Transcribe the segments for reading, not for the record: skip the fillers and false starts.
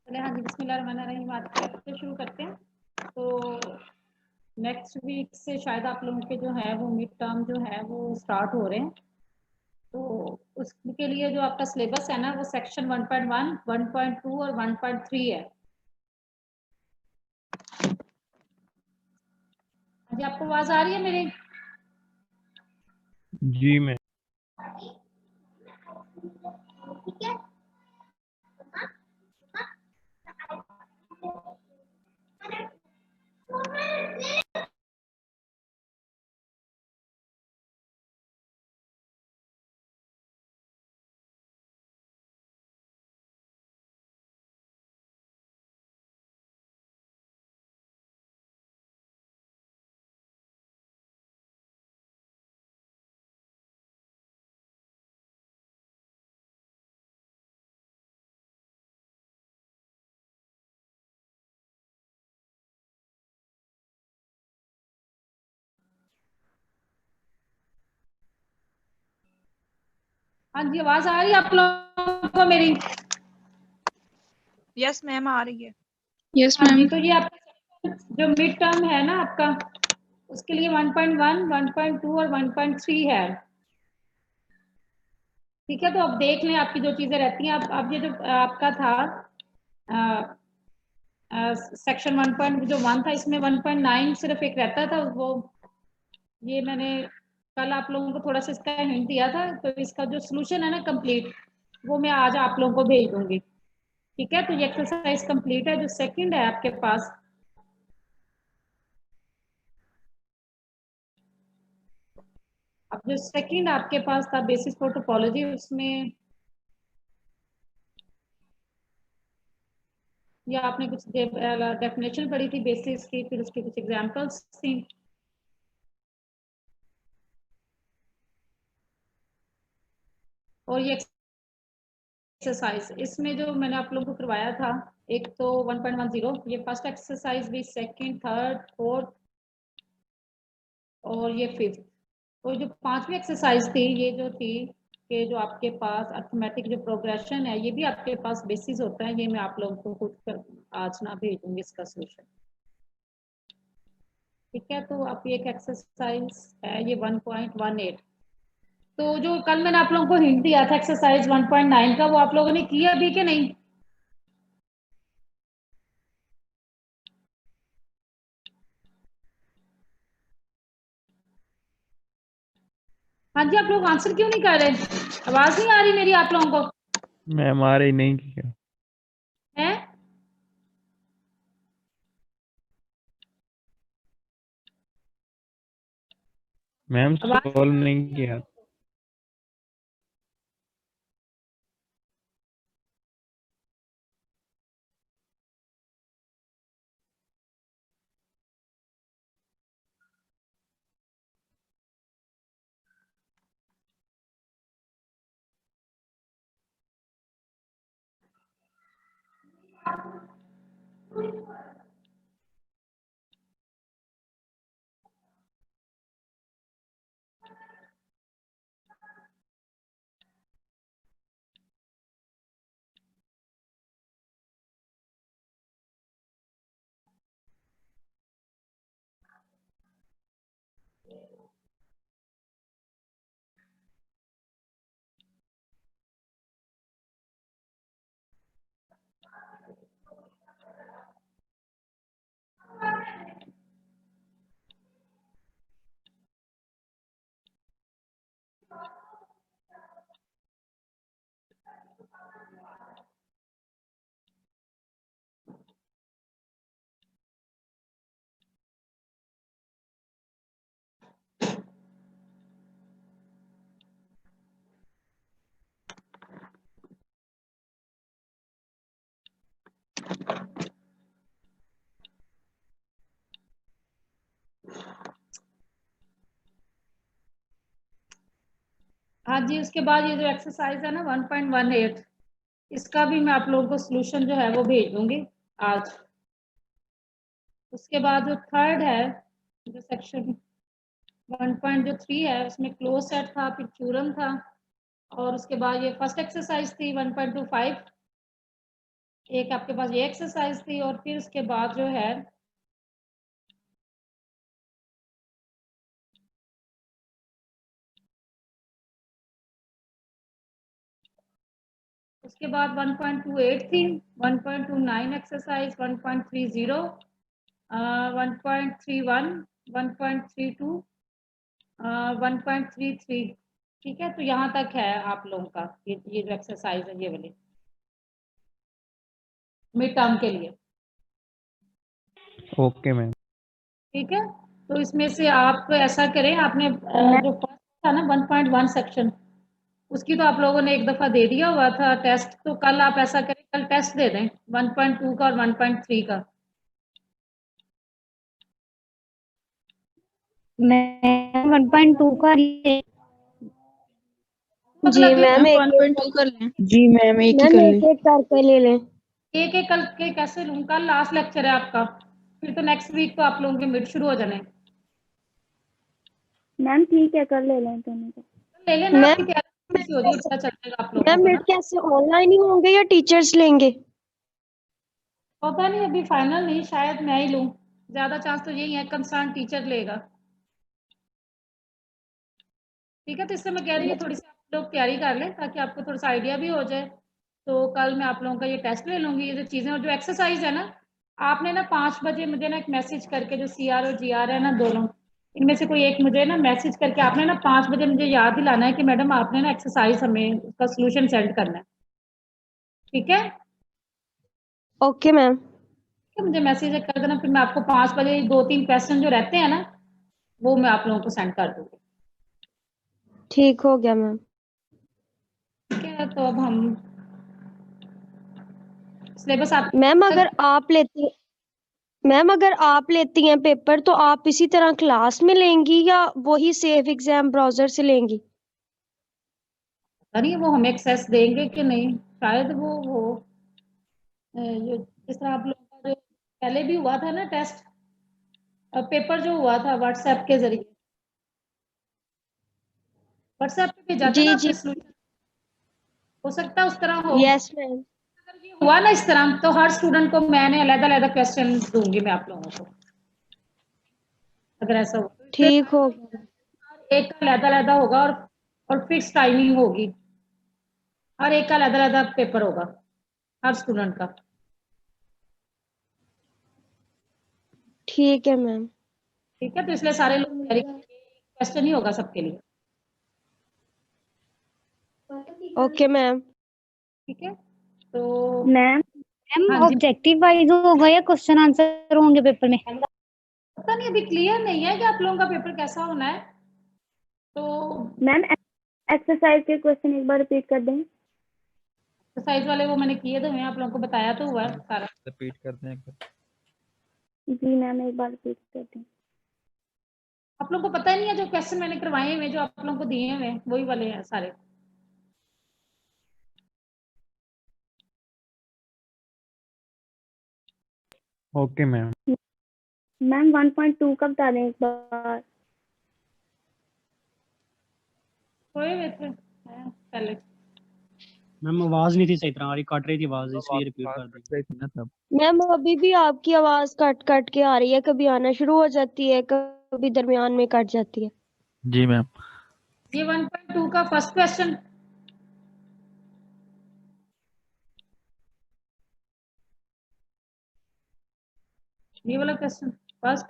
चले हाँ जी, बिस्मिल्लाहिर्रहमानिर्रहीम। बात करते शुरू करते हैं। तो नेक्स्ट वीक से शायद आप लोगों के जो है वो मिड टर्म जो है वो स्टार्ट हो रहे हैं। तो उसके लिए जो आपका सिलेबस है ना वो सेक्शन 1.1, 1.2 और 1.3 है। हाँ जी, आपको आवाज आ रही है मेरी? जी मैं ठीक है। हाँ जी, आवाज आ रही है आप लोगों को मेरी? यस मैम आ रही है। यस हाँ जी, मैम। तो ये आपका जो मिड टर्म है ना आपका, उसके लिए 1.1, 1.2 और 1.3 है। ठीक है, तो अब देख लें आपकी जो चीजें रहती हैं। अब ये जो आपका था सेक्शन 1.1 था, इसमें 1.9 सिर्फ एक रहता था। वो ये मैंने कल आप लोगों को थोड़ा सा इसका हिंट दिया था। तो इसका जो सोल्यूशन है ना कंप्लीट, वो मैं आज आप लोगों को भेज दूंगी। ठीक है, तो ये एक्सरसाइज कंप्लीट है। जो सेकंड है आपके पास, अब जो सेकंड आपके पास था बेसिस फॉर टोपोलॉजी, उसमें या आपने कुछ डेफिनेशन पढ़ी थी बेसिस की, फिर उसकी कुछ एग्जांपल्स थी। और ये एक्सरसाइज, इसमें जो मैंने आप लोगों को करवाया था, एक तो 1.10, ये फर्स्ट एक्सरसाइज भी, सेकंड, थर्ड, फोर्थ और ये फिफ्थ। और जो पांचवी एक्सरसाइज थी, ये जो थी कि जो आपके पास अर्थमेटिक जो प्रोग्रेशन है, ये भी आपके पास बेसिस होता है। ये मैं आप लोगों को खुद आज ना भेजूंगी इसका सोल्यूशन। ठीक है, तो आप ये एक एक्सरसाइज है, ये 1.18। तो जो कल मैंने आप लोगों को हिंट दिया था एक्सरसाइज 1.9 का, वो आप लोगों ने किया अभी कि नहीं? हाँ जी, आप लोग आंसर क्यों नहीं कर रहे? आवाज नहीं आ रही मेरी आप लोगों को? मैम आ रही नहीं किया है मैम, आवाज सॉल्व नहीं किया। हाँ जी, उसके बाद ये जो एक्सरसाइज है ना 1.18, इसका भी मैं आप लोगों को सोल्यूशन जो है वो भेज दूंगी आज। उसके बाद जो थर्ड है, जो सेक्शन 1.3 है, उसमें क्लोज सेट था, फिर थ्योरम था। और उसके बाद ये फर्स्ट एक्सरसाइज थी 1.25। एक आपके पास ये एक्सरसाइज थी और फिर उसके बाद जो है उसके बाद 1.28 थी, 1.29 एक्सरसाइज, 1.30, 1.31, 1.32, 1.33। ठीक है, तो यहाँ तक है आप लोगों का ये जो एक्सरसाइज है ये वाली मिड टर्म के लिए। Okay ma'am. ठीक है, तो इसमें से आप ऐसा करें, आपने जो फर्स्ट था ना 1.1 सेक्शन, उसकी तो आप लोगों ने एक दफा दे दिया हुआ था टेस्ट, तो कल आप ऐसा करें, कल टेस्ट दे दें 1.2 का और 1.3 का। मैं 1.2 का जी मैम 1.2 कर लें। जी मैम एक ही कर लें। एक करके ले लें। एक एक कल के कैसे लूँ, कल लास्ट लेक्चर है आपका, फिर तो नेक्स्ट वीक तो आप लोगों के मिड शुरू हो जाने। मैम ठीक है, कर ले लें दोनों को। ले लेना, आपकी तैयारी कैसी हो रही है पता चलेगा आप लोगों मैम को मिड ना। कैसे ऑनलाइन ही होंगे या टीचर्स लेंगे? पता नहीं, अभी फाइनल नहीं, शायद मैं ही लूँ, ज्यादा चांस तो यही है कंसर्न टीचर लेगा। ठीक है, तो इससे मैं कह रही हूँ थोड़ी सी आप लोग तैयारी कर लें ताकि आपको थोड़ा सा आइडिया भी हो जाए। तो कल मैं आप लोगों का ये टेस्ट ले लूँगी, ये जो चीज़ें और जो एक्सरसाइज है ना, आपने ना 5 बजे मुझे ना एक मैसेज करके, जो CR और GR है ना दोनों, इनमें से कोई एक मुझे ना मैसेज करके आपने ना 5 बजे मुझे याद दिलाना है कि मैडम आपने ना एक्सरसाइज हमें उसका सोल्यूशन सेंड करना है। ठीक है, ओके मैम। मुझे मैसेज कर देना, फिर मैं आपको 5 बजे 2-3 क्वेश्चन जो रहते हैं ना वो मैं आप लोगों को सेंड कर दूँगी। ठीक हो गया मैम। ठीक है, तो अब हम सिलेबस आप मैम अगर आप लेती हैं पेपर तो आप इसी तरह क्लास में लेंगी या वही सेफ एग्जाम ब्राउजर से लेंगी? पता नहीं वो हमें एक्सेस देंगे कि नहीं, शायद वो जो जिस तरह आप लोगों का जो पहले भी हुआ था ना टेस्ट, पेपर जो हुआ था व्हाट्सएप के जरिए, व्हाट्सएप पे भेजा था ना जी आपने जी। सोल्यूशन, हो सकता है उस तरह हो। Yes ma'am. अगर ये हुआ ना इस तरह, तो हर स्टूडेंट को मैंने अलग-अलग क्वेश्चन दूंगी मैं आप लोगों को, अगर ऐसा हो तो इससे ठीक हो गया। एक का अलग-अलग होगा और फिक्स टाइमिंग होगी, हर एक का अलग-अलग पेपर होगा हर स्टूडेंट का। ठीक है मैम। ठीक है, तो इसलिए सारे लोग तैयारी करेंगे, क्वेश्चन ही होगा सबके लिए। Okay ma'am. ठीक है, तो मैम हाँ जी, ऑब्जेक्टिव वाइज होगा या क्वेश्चन आंसर होंगे पेपर में? पता नहीं, अभी क्लियर नहीं है कि आप लोगों का पेपर कैसा होना है। तो मैम एक्सरसाइज के क्वेश्चन एक बार रिपीट कर दें। एक्सरसाइज वाले वो मैंने किए तो हैं, आप लोगों को बताया तो हुआ है सारा। रिपीट करते हैं एक बार। जी मैम एक बार रिपीट कर दें। आप लोगों को पता ही नहीं है, जो क्वेश्चन मैंने करवाए हुए जो आप लोगों को दिए हुए हैं वही वाले हैं सारे। Okay ma'am. मैम 1.2 का बता दें एक बार। सोए हुए थे हैं पहले। मैम आवाज नहीं थी सही तरह आ रही, कट रही थी आवाज, इसलिए रिपीट कर दी। रही थी ना तब। मैम अभी भी आपकी आवाज कट कट के आ रही है, कभी आना शुरू हो जाती है, कभी दरमियान में कट जाती है। जी मैम। ये 1.2 का फर्स्ट क्वेश्चन, ये वाला क्वेश्चन फर्स्ट।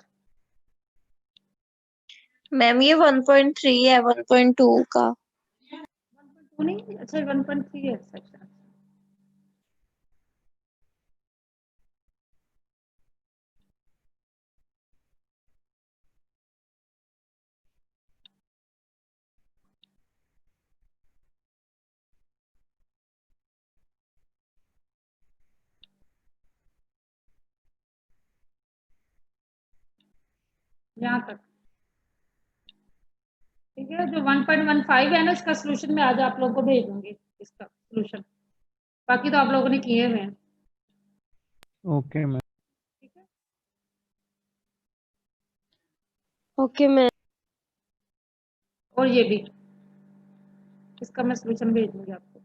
मैम ये 1.3 है 1.2 का। 1.2 नहीं, अच्छा 1.3 है सेक्शन। यहाँ तक ठीक है, जो 1.15 है ना इसका सोल्यूशन मैं आज आप लोगों को भेज दूंगी, इसका सोल्यूशन, बाकी तो आप लोगों ने किए हुए हैं। Okay ma'am. ठीक है, ओके मैम। और ये भी, इसका मैं सोल्यूशन भेज दूंगी आपको।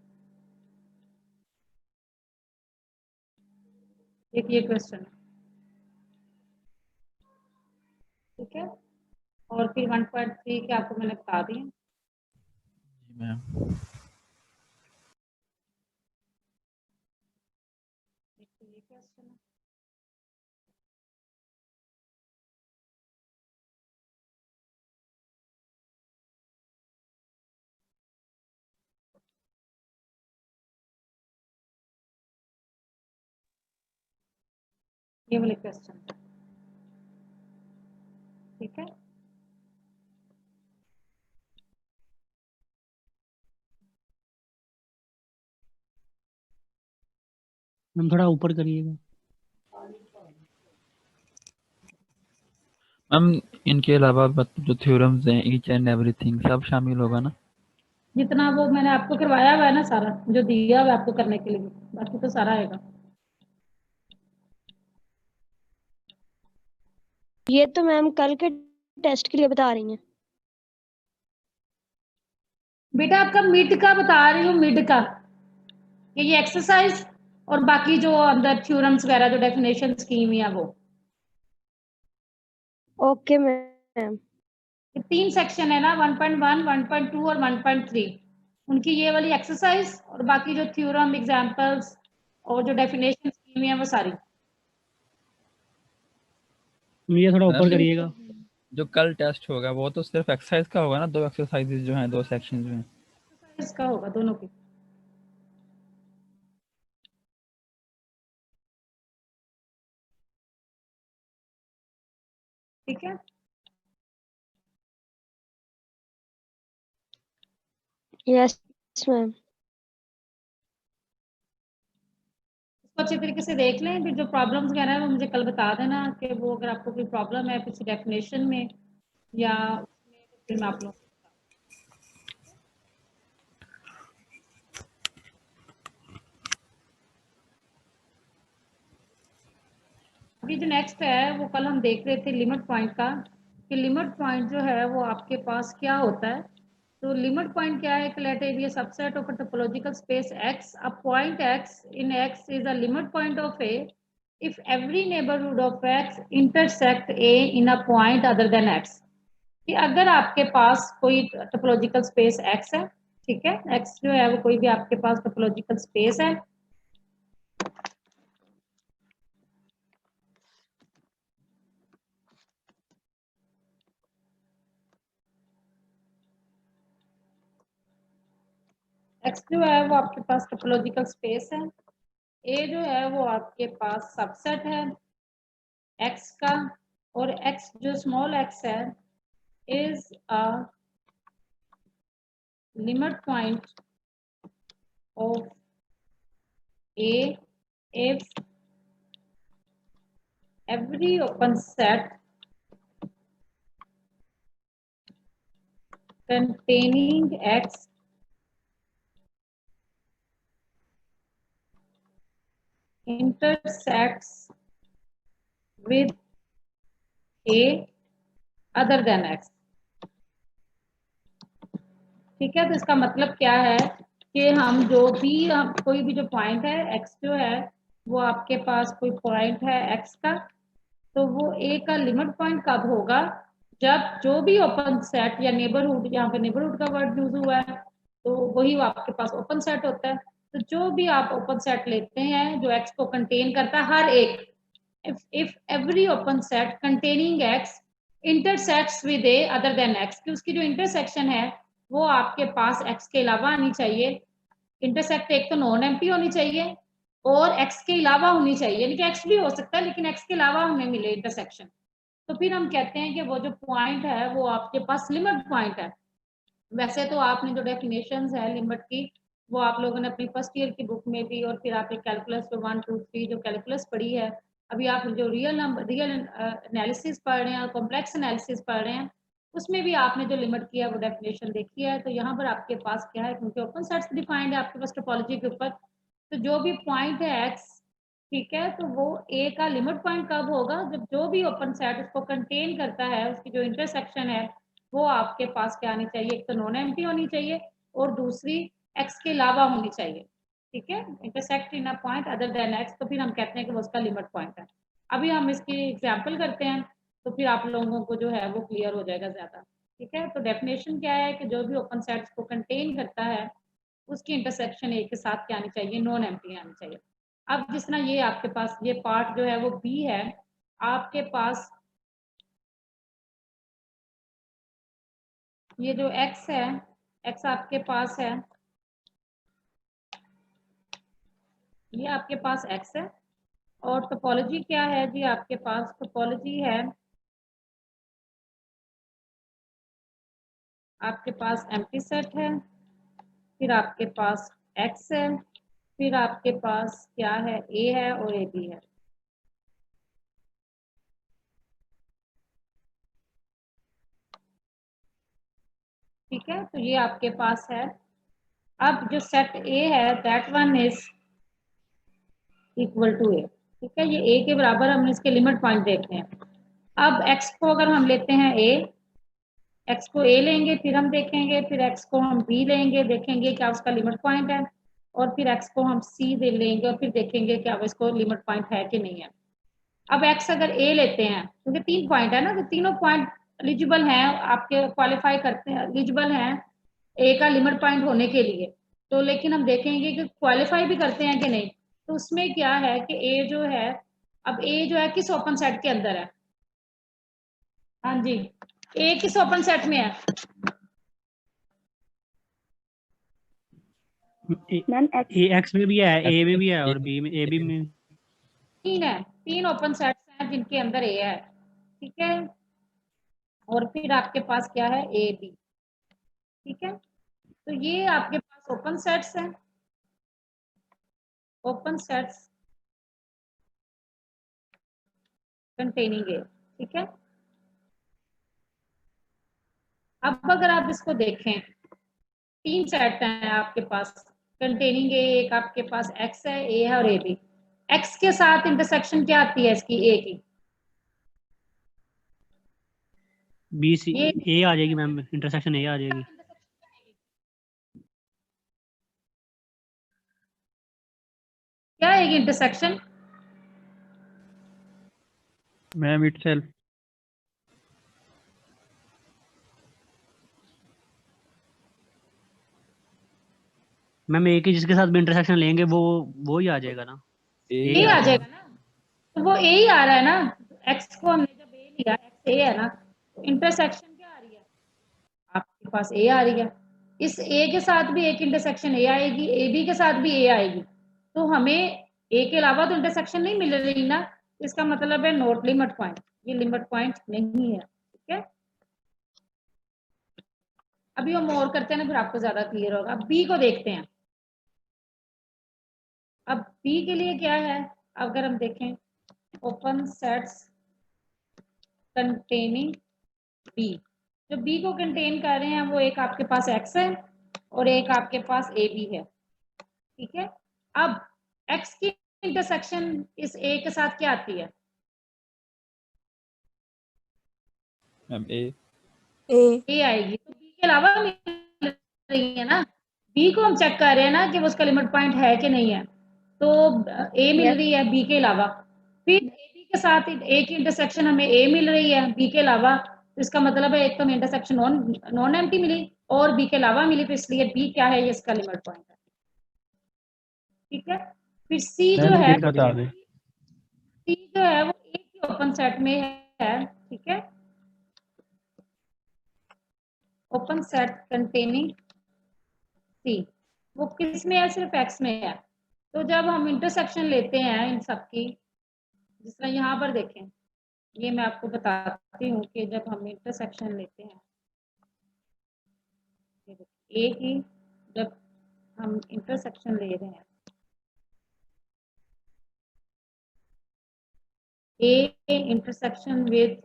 एक ये क्वेश्चन, ठीक है। और फिर 1.3 के आपको मैंने बता दिए। जी मैम। एक तो ये क्वेश्चन है, ये वाले क्वेश्चन, ठीक है। मैम थोड़ा ऊपर करिएगा। मैम इनके अलावा जो थ्योरम्स हैं ईच एंड एवरीथिंग सब शामिल होगा ना? जितना वो मैंने आपको करवाया हुआ है ना सारा, जो दिया हुआ है आपको करने के लिए, बाकी तो सारा आएगा। ये तो मैम कल के टेस्ट के लिए बता रही हैं। बेटा आपका मिड का बता रही हूँ, मिड का, ये एक्सरसाइज और बाकी जो अंदर थ्योरम्स वगैरह जो डेफिनेशन स्कीम है वो, ओके मैम। ये 3 सेक्शन है ना, 1.1, 1.2 और 1.3, उनकी ये वाली एक्सरसाइज और बाकी जो थ्योरम एग्जांपल्स और जो डेफिनेशन स्कीम है वो सारी। ये थोड़ा ऊपर मैम करिएगा। जो कल टेस्ट होगा वो तो सिर्फ एक्सरसाइज का होगा ना, 2 एक्सरसाइजेज जो हैं 2 सेक्शंस में। इसका होगा दोनों की। ठीक है, यस मैम। इसको अच्छे तरीके से देख लें, फिर जो प्रॉब्लम्स वगैरह है वो मुझे कल बता देना कि वो अगर आपको कोई प्रॉब्लम है किसी डेफिनेशन में या उसमें, तो फिर मैं आप लोग अभी जो नेक्स्ट है वो कल हम देख रहे थे लिमिट पॉइंट का, कि लिमिट पॉइंट जो है वो आपके पास क्या होता है। तो लिमिट पॉइंट क्या है, let A be a subset of a topological space x, a point x in x is a limit point of A if every neighborhood of x intersect A in a point other than x। कि अगर आपके पास कोई topological space x है, ठीक है, x जो है वो कोई भी आपके पास टोपोलॉजिकल स्पेस है, x जो है वो आपके पास टोपोलॉजिकल स्पेस है, A जो है वो आपके पास सबसेट है x का, और x जो स्मॉल x है is a limit point of A if every open set containing x intersects with A other than x। ठीक है, तो इसका मतलब क्या है कि हम जो भी कोई भी जो पॉइंट है x जो है वो आपके पास कोई पॉइंट है x का, तो वो A का लिमिट पॉइंट कब होगा, जब जो भी ओपन सेट या नेबरहुड, यहाँ पे नेबरहुड का वर्ड यूज हुआ है तो वही आपके पास ओपन सेट होता है। तो जो भी आप ओपन सेट लेते हैं जो x को कंटेन करता है, हर एक, if every open set containing x intersects with A other than x, कि उसकी जो इंटरसेक्शन है वो आपके पास x के अलावा आनी चाहिए। इंटरसेक्ट एक तो नॉन एम्प्टी होनी चाहिए और x के अलावा होनी चाहिए, यानी कि x भी हो सकता है लेकिन x के अलावा हमें मिले इंटरसेक्शन, तो फिर हम कहते हैं कि वो जो पॉइंट है वो आपके पास लिमिट पॉइंट है। वैसे तो आपने जो डेफिनेशंस है लिमिट की वो आप लोगों ने अपनी फर्स्ट ईयर की बुक में भी, और फिर आपने कैलकुलस जो 1 2 3 जो कैलकुलस पढ़ी है, अभी आप जो रियल एनालिसिस पढ़ रहे हैं और कॉम्प्लेक्स एनालिसिस पढ़ रहे हैं, उसमें भी आपने जो लिमिट किया वो डेफिनेशन देखी है। तो यहाँ पर आपके पास क्या है, क्योंकि ओपन सेट्स डिफाइंड है आपके पास टोपोलॉजी के ऊपर, तो जो भी पॉइंट है x, ठीक है, तो वो A का लिमिट पॉइंट कब होगा, जब जो भी ओपन सेट उसको कंटेन करता है उसकी जो इंटरसेक्शन है वो आपके पास क्या आनी चाहिए, एक तो नॉन एम्प्टी होनी चाहिए और दूसरी x के अलावा होनी चाहिए। ठीक है, intersect in a point other than x, तो फिर हम कहते हैं कि वो उसका लिमिट पॉइंट है। अभी हम इसकी एग्जांपल करते हैं तो फिर आप लोगों को जो है वो क्लियर हो जाएगा ज़्यादा। ठीक है, तो डेफिनेशन क्या है कि जो भी ओपन सेट्स को कंटेन करता है उसकी इंटरसेक्शन ए के साथ क्या आनी चाहिए, नॉन एम्प्टी आनी चाहिए। अब जिस तरह ये आपके पास ये पार्ट जो है वो बी है, आपके पास ये जो एक्स है, एक्स आपके पास है, ये आपके पास एक्स है, और टोपोलॉजी क्या है जी, आपके पास टोपोलॉजी है आपके पास एम्प्टी सेट है, फिर आपके पास एक्स है, फिर आपके पास क्या है, ए है और ए बी है। ठीक है, तो ये आपके पास है। अब जो सेट ए है that one is equal to A. ठीक है, ये ए के बराबर, हम इसके लिमिट पॉइंट देखते हैं। अब एक्स को अगर हम लेते हैं ए, एक्स को ए लेंगे, फिर हम देखेंगे, फिर एक्स को हम बी लेंगे, देखेंगे क्या उसका लिमिट पॉइंट है, और फिर एक्स को हम सी दे लेंगे और फिर देखेंगे क्या वो इसको लिमिट पॉइंट है कि नहीं है। अब एक्स अगर ए लेते हैं, क्योंकि 3 पॉइंट है ना, तो तीनों पॉइंट एलिजिबल हैं, आपके क्वालिफाई करते हैं, एलिजिबल हैं ए का लिमिट पॉइंट होने के लिए। तो लेकिन हम देखेंगे कि क्वालिफाई भी करते हैं कि नहीं। तो उसमें क्या है कि ए जो है, अब ए जो है किस ओपन सेट के अंदर है, हाँ जी, ए किस ओपन सेट में है, मैम ए एक्स में भी है, ए में भी है और बी में, ए बी में। 3 है, 3 ओपन सेट्स हैं जिनके अंदर ए है। ठीक है, और फिर आपके पास क्या है, ए बी। ठीक है, तो ये आपके पास ओपन सेट्स हैं, ओपन सेट्स कंटेनिंग ए। ठीक है, अब अगर आप इसको देखें, 3 सेट हैं आपके पास कंटेनिंग ए, एक आपके पास एक्स है, ए है और ए बी। एक्स के साथ इंटरसेक्शन क्या आती है इसकी, ए की, बी सी ये ए आ जाएगी मैम, इंटरसेक्शन ए आ जाएगी। क्या आएगी इंटरसेक्शन, मैम इटसेल्फ। मैम ए की जिसके साथ भी इंटरसेक्शन लेंगे वो ही आ जाएगा ना, ए आ जाएगा ना, तो वो ए ही आ रहा है ना। एक्स को हमने जब ए लिया, एक्स ए है ना, तो इंटरसेक्शन क्या आ रही है, आपके पास ए आ रही है। इस ए के साथ भी एक इंटरसेक्शन ए आएगी, ए बी के साथ भी ए आएगी, तो हमें ए के अलावा तो इंटरसेक्शन नहीं मिल रही ना, इसका मतलब है नॉट लिमिट पॉइंट, ये लिमिट पॉइंट नहीं है। ठीक है, अभी हम और करते हैं ना, फिर आपको ज्यादा क्लियर होगा। अब बी को देखते हैं। अब बी के लिए क्या है, अगर हम देखें, ओपन सेट्स कंटेनिंग बी, जो बी को कंटेन कर रहे हैं वो एक आपके पास एक्स है और एक आपके पास ए बी है। ठीक है, अब एक्स की इंटरसेक्शन इस ए के साथ क्या आती है, मैम ए ए आएगी, तो बी के अलावा मिल रही है ना। बी को हम चेक कर रहे हैं ना कि वो उसका लिमिट पॉइंट है कि नहीं है, तो ए मिल रही है बी के अलावा, फिर ए बी के साथ ए की इंटरसेक्शन हमें ए मिल रही है बी के अलावा, तो इसका मतलब है एक तो इंटरसेक्शन नॉन एम्प्टी मिली और बी के अलावा मिली, तो इसलिए बी क्या है, ये इसका लिमिट पॉइंट है। ठीक है, फिर सी जो है, बता दें। सी जो है वो एक ही ओपन सेट में है। ठीक है, ओपन सेट कंटेनिंग सी, वो किस में है, सिर्फ एक्स में है। तो जब हम इंटरसेक्शन लेते हैं इन सब की, जिस तरह यहाँ पर देखें, ये मैं आपको बताती हूँ कि जब हम इंटरसेक्शन लेते हैं, ए की जब हम इंटरसेक्शन ले रहे हैं, ए इंटरसेक्शन विद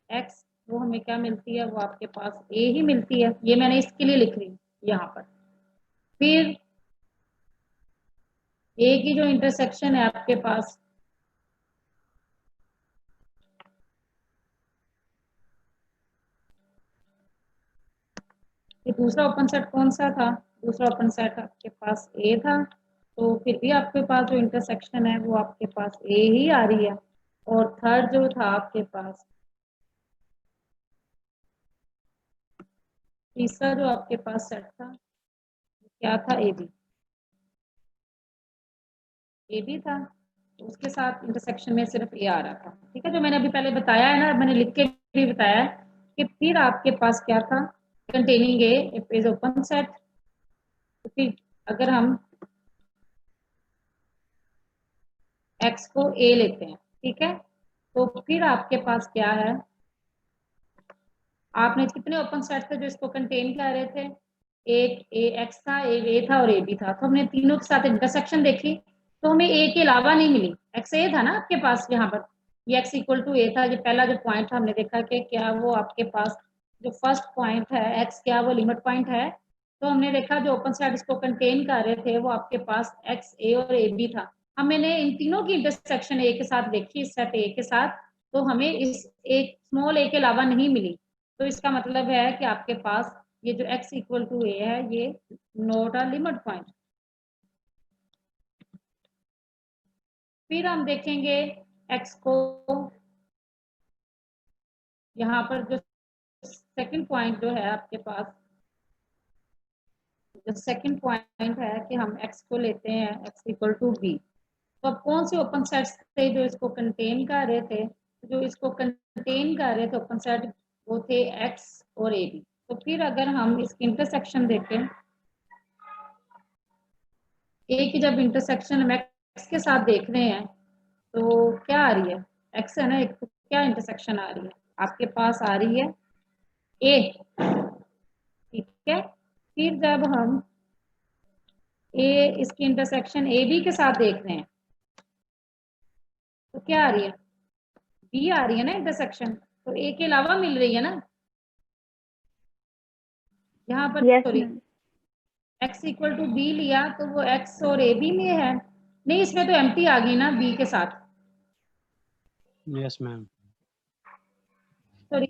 एक्स, वो हमें क्या मिलती है, वो आपके पास ए ही मिलती है। ये मैंने इसके लिए लिख रही हूँ यहाँ पर। फिर ए की जो इंटरसेक्शन है आपके पास, ये दूसरा ओपन सेट कौन सा था, दूसरा ओपन सेट आपके पास ए था, तो फिर भी आपके पास जो इंटरसेक्शन है वो आपके पास ए ही आ रही है। और थर्ड जो था आपके पास, तीसरा जो आपके पास सेट था क्या था, ए बी था, तो उसके साथ इंटरसेक्शन में सिर्फ ए आ रहा था। ठीक है, जो मैंने अभी पहले बताया है ना, मैंने लिख के भी बताया है कि फिर आपके पास क्या था, containing A if is open set. तो फिर अगर हम x को a लेते हैं, ठीक है, तो फिर आपके पास क्या है, आपने कितने ओपन सेट थे जो इसको कंटेन कर रहे थे, एक ए एक्स था, एक ए था और ए बी था। तो हमने तीनों के साथ इंटरसेक्शन देखी तो हमें ए के अलावा नहीं मिली, एक्स ए था ना आपके पास, यहाँ पर ये एक्स इक्वल टू ए था, ये पहला जो पॉइंट था हमने देखा कि क्या वो आपके पास जो फर्स्ट पॉइंट है एक्स, क्या वो लिमिट पॉइंट है। तो हमने देखा जो ओपन सेट इसको कंटेन कर रहे थे वो आपके पास एक्स ए और ए बी था। हमने इन तीनों की इंटरसेक्शन ए के साथ देखी, इस सेट ए के साथ, तो हमें इस एक स्मॉल ए के अलावा नहीं मिली। तो इसका मतलब है कि आपके पास ये जो x इक्वल टू ए है ये नॉट अ लिमिट पॉइंट। फिर हम देखेंगे x को, यहाँ पर जो सेकंड पॉइंट जो है आपके पास, जो सेकंड पॉइंट है कि हम x को लेते हैं x इक्वल टू बी। तो अब कौन से ओपन सेट्स थे जो इसको कंटेन कर रहे थे, जो इसको कंटेन कर रहे थे ओपन सेट, वो थे x और ए बी। तो फिर अगर हम इसकी इंटरसेक्शन देखें, ए की जब इंटरसेक्शन हम एक्स के साथ देख रहे हैं तो क्या आ रही है, एक्स है ना एक, तो क्या इंटरसेक्शन आ रही है आपके पास, आ रही है ए। ठीक है, फिर जब हम ए इसकी इंटरसेक्शन ए बी के साथ देख रहे हैं तो क्या आ रही है, बी आ रही है ना इंटरसेक्शन, तो ए के अलावा मिल रही है ना यहाँ पर, yes sorry ma'am. x equal to B लिया तो वो x और ए बी में है, नहीं इसमें तो एम्प्टी आ गई ना बी के साथ, यस मैम। सॉरी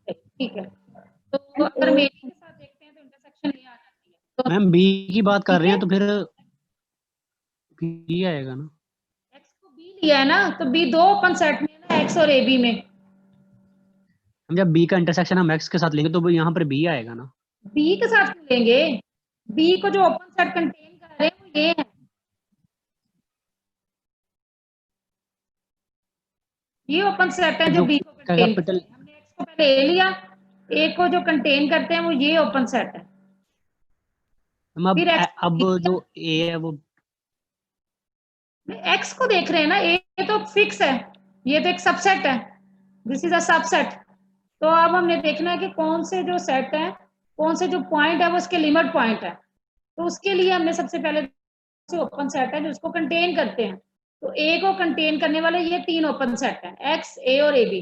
ठीक है। तो अगर हम ए बी के साथ देखते हैं तो इंटरसेक्शन ए आ जाती है। तो मैम बी की बात कर रहे हैं ठीक तो फिर बी आएगा ना। x को b लिया है ना, तो b दो ओपन सेट में है ना, x और ए बी में। हम जब बी का इंटरसेक्शन हम एक्स के साथ लेंगे तो यहाँ पर बी आएगा ना। b के साथ क्यों लेंगे, b को जो ओपन सेट कंटेन कर रहे हैं वो ये है, ये ओपन सेट है जो जो b को कंटेन करते कैपिटल हैं। हमने x को पहले a लिया, a को जो कंटेन करते हैं वो ये ओपन सेट है। अब फिर x अब जो ए है वो x को देख रहे हैं ना, a तो फिक्स है, ये तो एक सबसेट है, दिस इज अ सबसेट। तो अब हमने देखना है कि कौन से जो सेट है, कौन से जो पॉइंट है वो उसके लिमिट पॉइंट है। तो उसके लिए हमने सबसे पहले ओपन सेट है जो उसको कंटेन करते हैं, तो ए को कंटेन करने वाले ये तीन ओपन सेट है, एक्स ए और ए बी।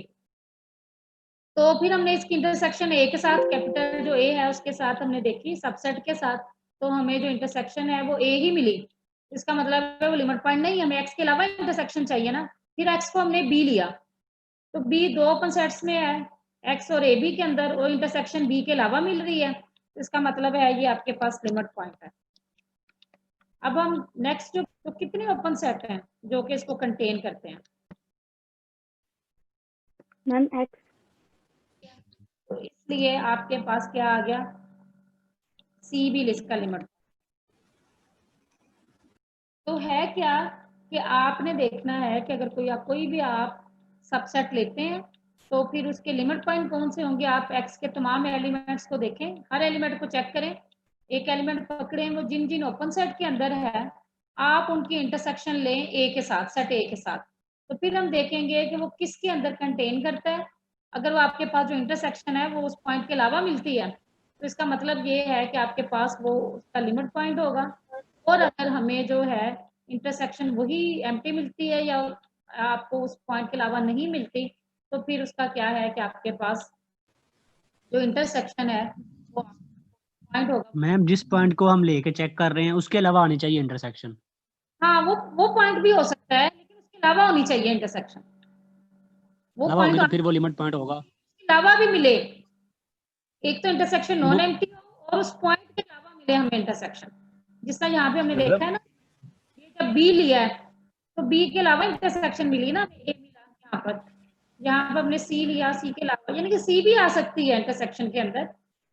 तो फिर हमने इसकी इंटरसेक्शन ए के साथ, कैपिटल जो ए है उसके साथ हमने देखी सबसेट के साथ, तो हमें जो इंटरसेक्शन है वो ए ही मिली। इसका मतलब है वो लिमिट पॉइंट नहीं, हमें एक्स के अलावा इंटरसेक्शन चाहिए ना। फिर एक्स को हमने बी लिया, तो बी दो ओपन सेट्स में है, एक्स और ए बी के अंदर, और इंटरसेक्शन बी के अलावा मिल रही है, तो इसका मतलब है ये आपके पास लिमिट पॉइंट है। अब हम नेक्स्ट जो, तो कितने ओपन सेट हैं जो कि इसको कंटेन करते हैं, मैम एक्स। तो इसलिए आपके पास क्या आ गया, सी भी लिस्ट का लिमिट। तो है क्या कि आपने देखना है कि अगर कोई भी आप सबसेट लेते हैं तो फिर उसके लिमिट पॉइंट कौन से होंगे, आप एक्स के तमाम एलिमेंट्स को देखें, हर एलिमेंट को चेक करें, एक एलिमेंट पकड़ें वो जिन जिन ओपन सेट के अंदर है, आप उनकी इंटरसेक्शन लें ए के साथ, सेट ए के साथ। तो फिर हम देखेंगे कि वो किसके अंदर कंटेन करता है। अगर वो आपके पास जो इंटरसेक्शन है वो उस पॉइंट के अलावा मिलती है तो इसका मतलब ये है कि आपके पास वो उसका लिमिट पॉइंट होगा। और अगर हमें जो है इंटरसेक्शन वही एम्प्टी मिलती है या आपको उस पॉइंट के अलावा नहीं मिलती, तो फिर उसका क्या है कि आपके पास जो इंटरसेक्शन है वो पॉइंट होगा। मैम जिस पॉइंट को हम लेके चेक कर रहे हैं उसके अलावा आनी चाहिए इंटरसेक्शन। हाँ, वो पॉइंट भी हो सकता है लेकिन उसके अलावा होनी चाहिए इंटरसेक्शन, वो अलावा पॉइंट होगी तो फिर वो लिमिट पॉइंट होगा। उसके अलावा भी मिले, एक तो इंटरसेक्शन नॉन वो एम्प्टी हो और उस पॉइंट के अलावा मिले हमें इंटरसेक्शन, जिसका यहाँ पे हमने देखा है ना, जब बी लिया है तो बी के अलावा इंटरसेक्शन मिली ना, ए मिला यहाँ पर हमने सी लिया, सी के अलावा, यानी कि सी भी आ सकती है इंटरसेक्शन के अंदर,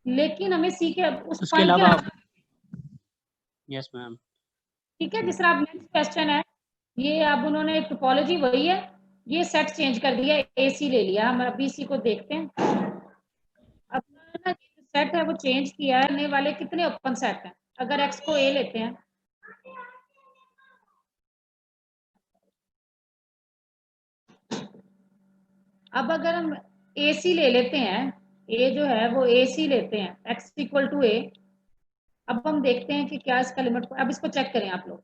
लेकिन हमें सी के उस उसके पॉइंट के अलावा अलावा। Yes ma'am. ठीक है, जिस तरह नेक्स्ट क्वेश्चन है, ये अब उन्होंने टोपोलॉजी वही है, ये सेट चेंज कर दिया, ए सी ले लिया, हम अभी सी को देखते हैं। अब ना सेट है वो चेंज किया है, नए वाले कितने ओपन सेट हैं, अगर एक्स को ए लेते हैं, अब अगर हम ए सी ले लेते हैं, ए जो है वो ए सी लेते हैं, एक्स इक्वल टू ए, अब हम देखते हैं कि क्या इसका लिमिट, अब इसको चेक करें आप लोग।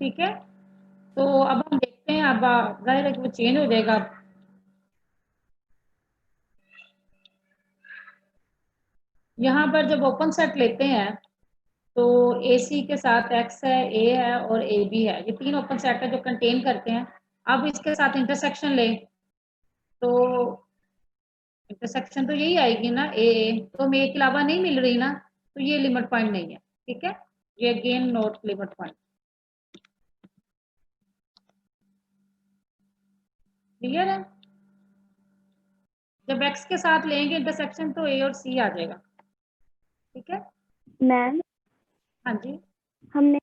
ठीक है, तो अब हम देखते हैं, अब जाहिर है कि वो चेंज हो जाएगा। यहाँ पर जब ओपन सेट लेते हैं तो ए सी के साथ एक्स है, ए है और ए बी है, ये तीन ओपन सेट है जो कंटेन करते हैं। अब इसके साथ इंटरसेक्शन ले तो इंटरसेक्शन तो यही आएगी ना, ए, तो हमें ए के अलावा नहीं मिल रही ना, तो ये लिमिट पॉइंट नहीं है। ठीक है, ये again note limit point. Clear है, जब एक्स के साथ लेंगे इंटरसेक्शन तो ए और सी आ जाएगा। ठीक है मैम, हाँ जी, हमने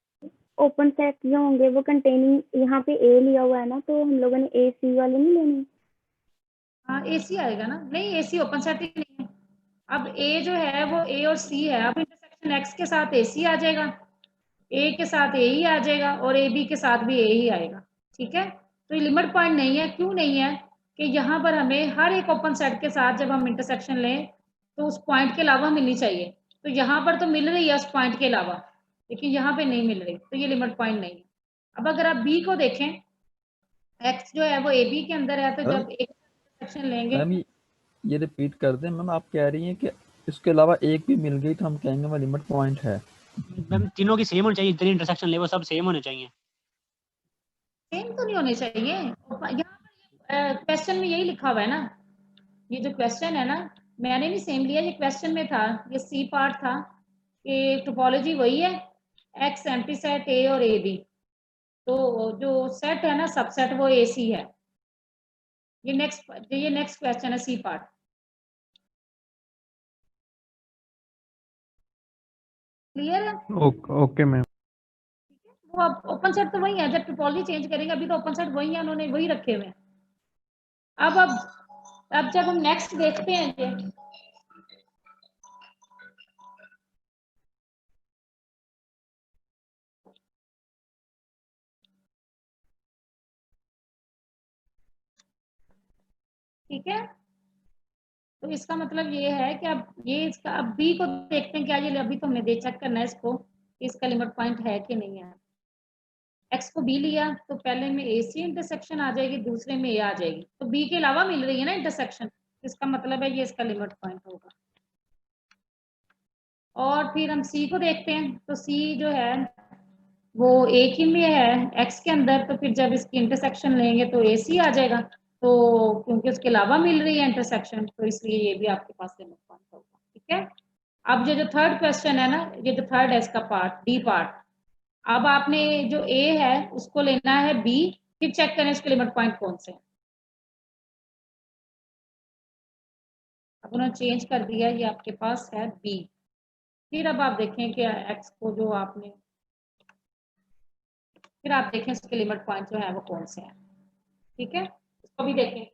ओपन सेट जो होंगे वो कंटेनिंग यहाँ पे ए लिया हुआ है ना, तो हम लोगों ने ए सी वाले नहीं लेने। हाँ ए सी आएगा ना, नहीं ए सी ओपन सेट ही नहीं है। अब ए जो है वो ए और सी है, अब इंटरसेक्शन एक्स के साथ ए सी आ जाएगा, ए के साथ ए ही आ जाएगा और ए बी के साथ भी ए ही आएगा। ठीक है, तो ये लिमिट पॉइंट नहीं है। क्यों नहीं है कि यहाँ पर हमें हर एक ओपन सेट के साथ जब हम इंटरसेक्शन लें तो उस पॉइंट के अलावा मिलनी चाहिए, तो यहाँ पर तो मिल रही है उस पॉइंट के अलावा, लेकिन यहाँ पे नहीं मिल रही, तो ये लिमिट पॉइंट नहीं है। अब अगर आप बी को देखें, एक्स जो है वो ए बी के अंदर है, तो जब एक इंटरसेक्शन लेंगे, मैम ये रिपीट कर दें। मैम आप कह रही हैं कि इसके अलावा एक भी मिल गई तो हम कहेंगे वो लिमिट पॉइंट है। मैम तीनों की सेम होनी चाहिए, जितनी इंटरसेक्शन ले वो सब सेम होने चाहिए। सेम तो नहीं होने चाहिए, यहाँ पर क्वेश्चन में यही लिखा हुआ है ना, ये जो क्वेश्चन है ना, मैंने नहीं सेम लिया, ये क्वेश्चन में था, ये सी पार्ट था कि टोपोलॉजी वही है, एक्स एम्प्टी सेट ए और ए बी, तो जो सेट है ना सबसेट वो ए सी है। ये नेक्स्ट क्वेश्चन है सी पार्ट। क्लियर है, ओके मैम। वो अब ओपन सेट तो वही है, जब टोपोलॉजी चेंज करेंगे, अभी तो ओपन सेट वही है, उन्होंने वही रखे हुए हैं। अब जब हम नेक्स्ट देखते हैं ये, ठीक है, तो इसका मतलब ये है कि अब ये इसका, अब बी को देखते हैं क्या ये, अभी तो हमें दे चेक करना है इसको कि इसका लिमिट पॉइंट है कि नहीं है। एक्स को बी लिया तो पहले में ए सी इंटरसेक्शन आ जाएगी, दूसरे में ए आ जाएगी, तो बी के अलावा मिल रही है ना इंटरसेक्शन, इसका मतलब है ये इसका लिमिट पॉइंट होगा। और फिर हम सी को देखते हैं, तो सी जो है वो एक ही में है एक्स के अंदर, तो फिर जब इसकी इंटरसेक्शन लेंगे तो ए सी आ जाएगा, तो क्योंकि उसके अलावा मिल रही है इंटरसेक्शन, तो इसलिए ये भी आपके पास लिमिट पॉइंट होगा। ठीक है, अब ये जो थर्ड क्वेश्चन है ना, ये जो थर्ड है इसका पार्ट, डी पार्ट, अब आपने जो ए है उसको लेना है बी, फिर चेक करें उसके लिमिट पॉइंट कौन से हैं। अब उन्होंने चेंज कर दिया, ये आपके पास है बी। फिर अब आप देखें कि एक्स को जो आपने, फिर आप देखें इसके लिमिट पॉइंट जो है वो कौन से हैं। ठीक है, इसको भी देखें।